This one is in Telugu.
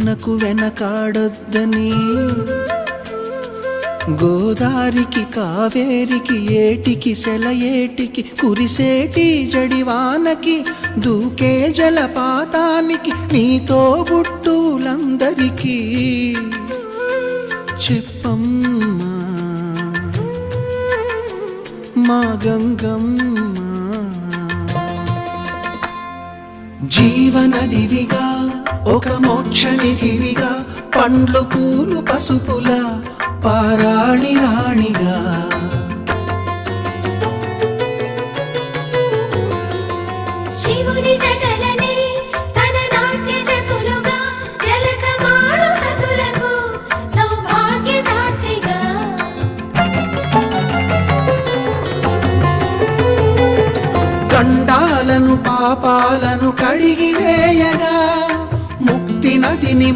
నకు వెనకాడొద్దని గోదారికి కావేరికి ఏటికి సెలయేటికి కురిసేటి జడివానకి దూకే జలపాతానికి నీతో బుట్టులందరికీ చెప్పమ్మా మా గంగమ్మ జీవనదివిగా ఒక మోక్షనిధివిగా పండ్లు పూలు పసుపుల పారాణి రాణిగా శివుని జటలనే తన నాట్య చతులుగా జలకమాడు సతులకు సౌభాగ్యదాత్రిగా గండాలను పాపాలను కడిగివేయగా ముక్తి నదిని